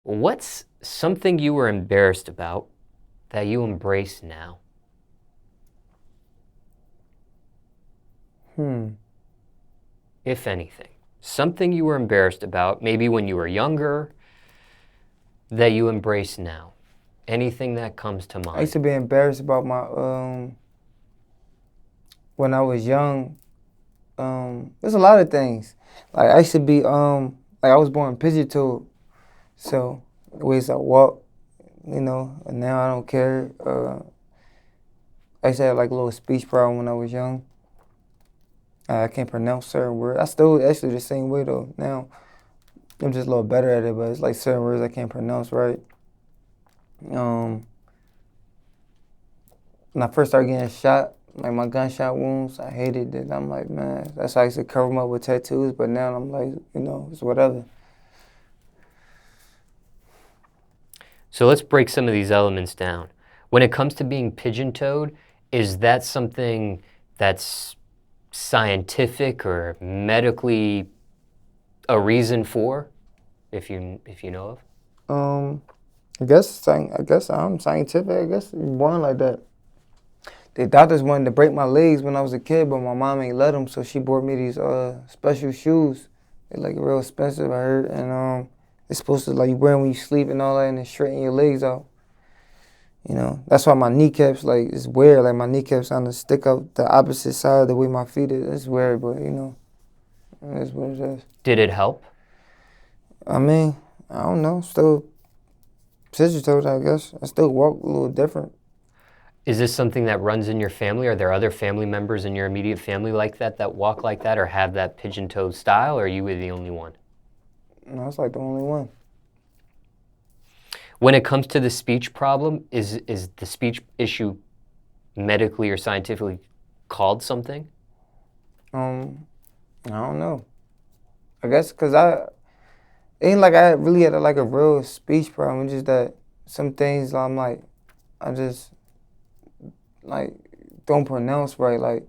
What's something you were embarrassed about that you embrace now? If anything. Something you were embarrassed about, maybe when you were younger, that you embrace now. Anything that comes to mind. I used to be embarrassed about my, when I was young, there's a lot of things. Like I used to be, like I was born pigeon-toed, so the ways I walk, and now I don't care. I used to have like a little speech problem when I was young. I can't pronounce certain words. I still actually the same way though. Now I'm just a little better at it, but it's like certain words I can't pronounce right. When I first started getting shot, like my gunshot wounds, I hated it. I'm like, man, that's why I used to cover them up with tattoos, but now I'm like, it's whatever. So let's break some of these elements down. When it comes to being pigeon-toed, is that something that's scientific or medically a reason for, if you know of? I guess I'm scientific. I guess you're born like that. The doctors wanted to break my legs when I was a kid, but my mom ain't let them, so she bought me these special shoes. They're like real expensive, I heard, and it's supposed to like you wear them when you sleep and all that, and it straighten your legs out. That's why my kneecaps like it's weird. Like my kneecaps on the stick out the opposite side the way my feet is. It's weird, but that's what it is. Did it help? I mean, I don't know. Still pigeon-toed, I guess. I still walk a little different. Is this something that runs in your family? Are there other family members in your immediate family like that walk like that or have that pigeon-toed style, or are you the only one? No, it's like the only one. When it comes to the speech problem, is the speech issue medically or scientifically called something? I don't know. I guess because it ain't like I really had like a real speech problem. It's just that some things I'm like, I just like don't pronounce right. Like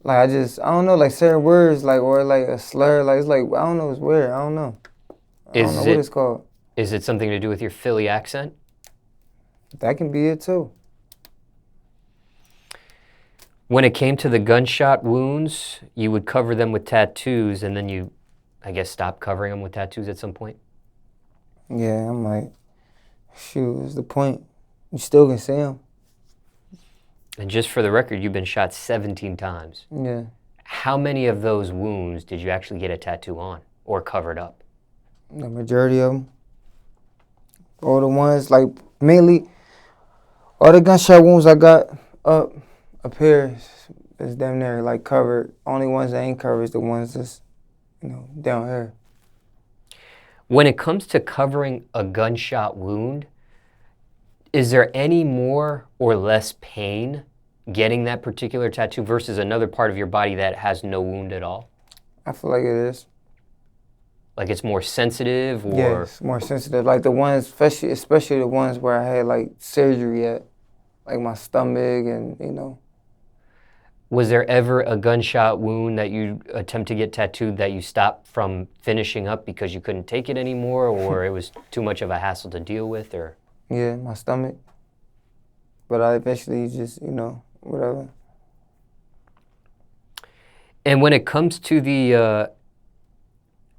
I don't know, like certain words, like or like a slur, like it's like I don't know, it's weird. I don't know. I don't know what it's called. Is it something to do with your Philly accent? That can be it too. When it came to the gunshot wounds, you would cover them with tattoos, and then you, I guess, stopped covering them with tattoos at some point? Yeah, I'm like, shoot, what's the point? You still can see them. And just for the record, you've been shot 17 times. Yeah. How many of those wounds did you actually get a tattoo on or covered up? The majority of them. All the ones, like, mainly, all the gunshot wounds I got up here is damn near, like, covered. Only ones that ain't covered is the ones that's, down here. When it comes to covering a gunshot wound, is there any more or less pain getting that particular tattoo versus another part of your body that has no wound at all? I feel like it is. Like it's more sensitive or? Yeah, it's more sensitive. Like the ones, especially the ones where I had like surgery at, like my stomach and. Was there ever a gunshot wound that you attempt to get tattooed that you stopped from finishing up because you couldn't take it anymore or it was too much of a hassle to deal with or? Yeah, my stomach. But I eventually just, whatever. And when it comes to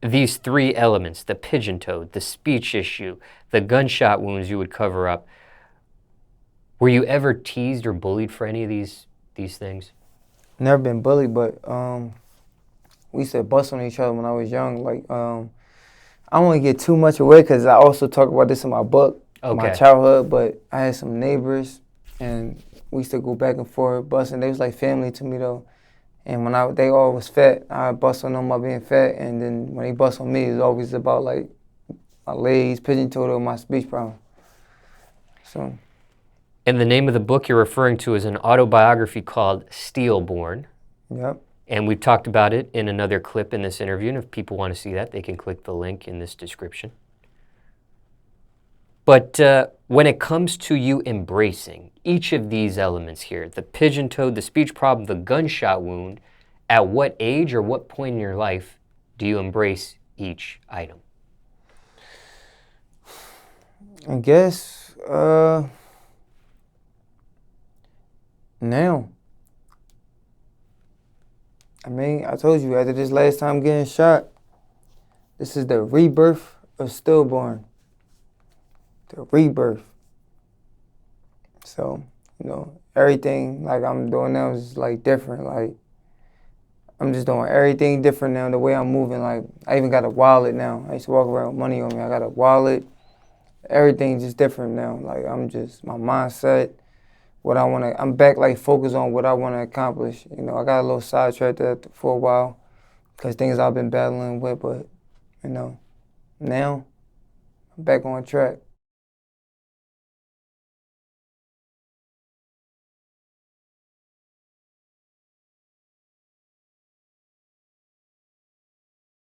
these three elements, the pigeon-toed, the speech issue, the gunshot wounds you would cover up, were you ever teased or bullied for any of these things? Never been bullied, but we used to bust on each other when I was young. Like, I don't want to get too much away because I also talk about this in my book, my childhood, but I had some neighbors, and we used to go back and forth busting. They was like family to me, though. And when they all was fat, I bust on them about being fat, and then when they bust on me, it was always about like my legs, pigeon-toed, or my speech problem. So. And the name of the book you're referring to is an autobiography called Steelborn. Yep. And we've talked about it in another clip in this interview, and if people want to see that, they can click the link in this description. But when it comes to you embracing each of these elements here, the pigeon-toed, the speech problem, the gunshot wound, at what age or what point in your life do you embrace each item? I guess now. I mean, I told you after this last time getting shot, this is the rebirth of stillborn. The rebirth. So, everything like I'm doing now is like different. Like I'm just doing everything different now. The way I'm moving, like I even got a wallet now. I used to walk around with money on me. I got a wallet. Everything's just different now. Like I'm just my mindset. What I want to, I'm back like focused on what I want to accomplish. I got a little sidetracked for a while because things I've been battling with, but now I'm back on track.